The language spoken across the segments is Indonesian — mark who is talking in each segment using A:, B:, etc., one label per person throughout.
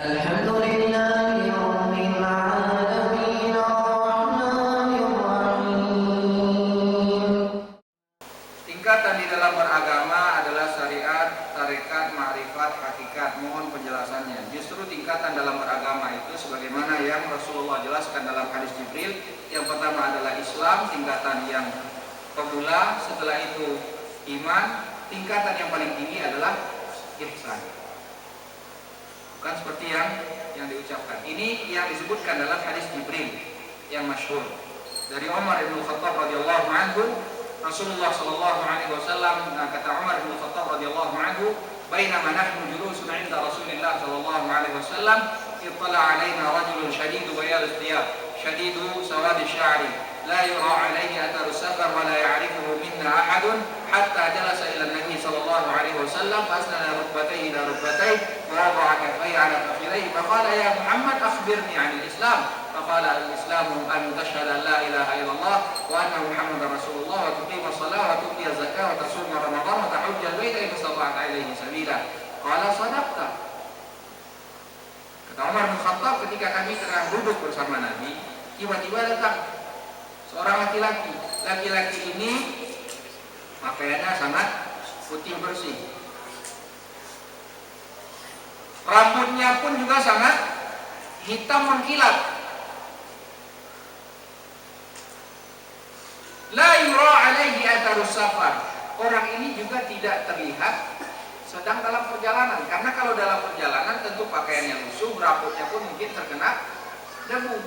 A: Alhamdulillahi Rabbil Alamin Ar-Rahmanir Rahim.
B: Tingkatan di dalam beragama adalah syariat, tarekat, ma'rifat, hakikat. Mohon penjelasannya. Justru tingkatan dalam beragama itu sebagaimana yang Rasulullah jelaskan dalam hadis Jibril. Yang pertama adalah Islam, tingkatan yang pemula. Setelah itu iman, tingkatan yang paling tinggi adalah ihsan. Bukan seperti yang diucapkan. Ini yang disebutkan dalam hadis Jibril yang masyhur dari Umar bin Khattab radhiyallahu anhu. Rasulullah sallallahu alaihi wasallam, kata Umar bin Khattab radhiyallahu anhu, "Bainama nahnu julusun 'inda Rasulillah sallallahu alaihi wasallam, ittala 'alaina rajulun shadidu bayad ath-thiyab, shadidu sawad asy-sya'ri, la yura 'alaihi atharu safar wa la ya'rifuhu minna ahadun, hatta jalasa ila an-nabi sallallahu alaihi wasallam, fa asnada rukbatayhi ila rukbatayhi ووضع كفيه على فخذيه فقال يا محمد أخبرني عن الإسلام فقال الإسلام أن تشهد أن لا إله إلا الله وأن محمدا رسول الله وتقيم الصلاة وتؤتي الزكاة وتصوم رمضان وتحج البيت إن استطعت إليه سبيلا قال صدقت. Kata Umar bin Khattab, ketika kami tengah duduk bersama Nabi, tiba-tiba datang seorang laki-laki. Laki-laki ini pakaiannya sangat putih bersih, rambutnya pun juga sangat hitam mengkilat. La yura alaihi atharus safar. Orang ini juga tidak terlihat sedang dalam perjalanan, karena kalau dalam perjalanan tentu pakaiannya lusuh, rambutnya pun mungkin terkena debu.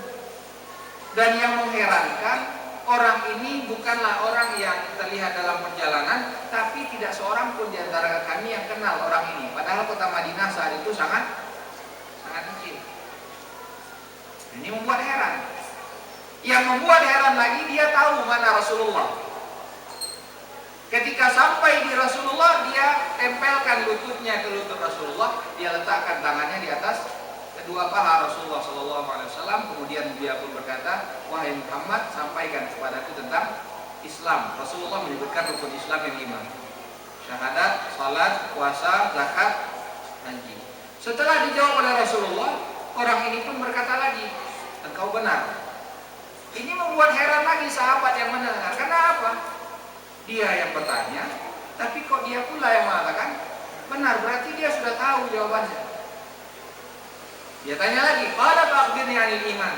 B: Dan yang mengherankan, orang ini bukanlah orang yang terlihat dalam perjalanan, tapi tidak seorang pun di antara kami yang kenal orang ini. Padahal kota Madinah saat itu sangat kecil. Ini membuat heran. Yang membuat heran lagi, dia tahu mana Rasulullah. Ketika sampai di Rasulullah, dia tempelkan lututnya ke lutut Rasulullah, dia letakkan tangannya di atas kedua paha Rasulullah SAW. Kemudian dia pun berkata, wahai Muhammad, sampaikan kepadaku tentang Islam. Rasulullah menyebutkan rukun Islam yang 5: syahadat, salat, puasa, zakat, haji. Setelah dijawab oleh Rasulullah, orang ini pun berkata lagi, engkau benar. Ini membuat heran lagi sahabat yang mendengar. Karena apa? Dia yang bertanya, tapi kok dia pula yang mengatakan benar. Berarti dia sudah tahu jawabannya. Dia tanya lagi, qala fa'akhbirni 'anil iman.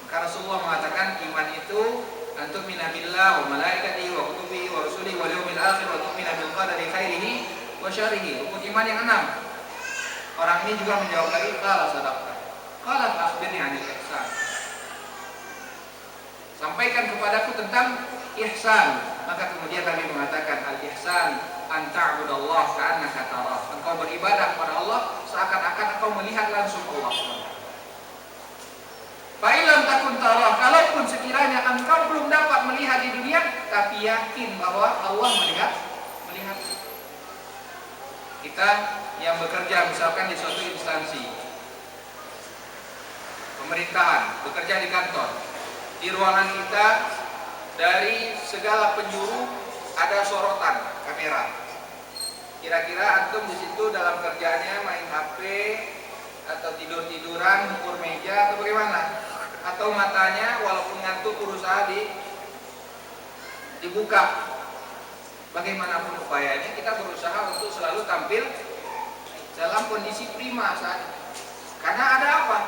B: Maka Rasulullah mengatakan, iman itu antum mina billah wa malaikatihi wa kutubihi wa rusulihi wal yawmil akhir wa tu'mina bil qadari khairihi wa syarrihi. Rukun iman yang 6. Orang ini juga menjawab lagi, qala sadaqta. Qala fa'akhbirni 'anil ihsan. Sampaikan kepadaku tentang ihsan. Maka kemudian Nabi mengatakan, al-ihsan an ta'budallaha ka'annaka tarah. Engkau beribadah kepada Allah seakan-akan engkau melihat langsung Allah. Fa illam takun tarah, kalaupun sekiranya engkau belum dapat melihat di dunia, tapi yakin bahwa Allah melihat. Kita yang bekerja misalkan di suatu instansi pemerintahan, bekerja di kantor, di ruangan kita dari segala penjuru ada sorotan kamera. Kira-kira antum di situ dalam kerjanya main HP atau tidur-tiduran, ukur meja atau bagaimana? Atau matanya walaupun ngantuk berusaha dibuka. Bagaimanapun upayanya, kita berusaha untuk selalu tampil dalam kondisi prima saat itu. Karena ada apa?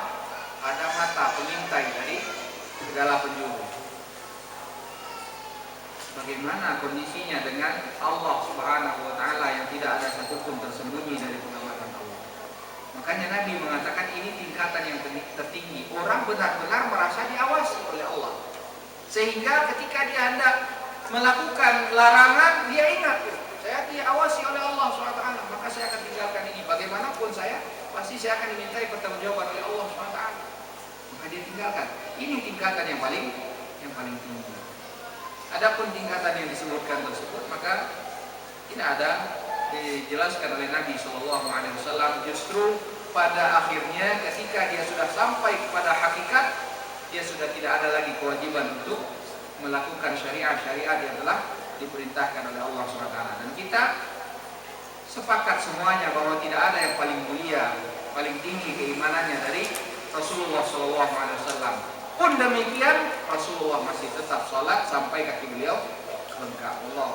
B: Ada mata pengintai dari segala penjuru. Bagaimana kondisinya dengan Allah Subhanahu wa Ta'ala yang tidak ada satupun tersembunyi dari pengamatan Allah. Makanya Nabi mengatakan ini tingkatan yang tertinggi. Orang benar-benar merasa diawasi oleh Allah, sehingga ketika dia hendak melakukan larangan, dia ingat, saya diawasi oleh Allah SWT, maka saya akan tinggalkan ini. Bagaimanapun saya, pasti saya akan dimintai pertanggungjawaban oleh Allah SWT. Maka dia tinggalkan. Ini tingkatan yang paling tinggi. Adapun tingkatan yang disebutkan tersebut, maka tidak ada dijelaskan oleh Nabi SAW. Justru pada akhirnya ketika dia sudah sampai kepada hakikat, dia sudah tidak ada lagi kewajiban untuk melakukan syariat-syariat yang telah diperintahkan oleh Allah SWT. Dan kita sepakat semuanya bahwa tidak ada yang paling mulia paling tinggi keimanannya dari Rasulullah SAW. Pun demikian Rasulullah masih tetap sholat sampai kaki beliau bengkak. Allah.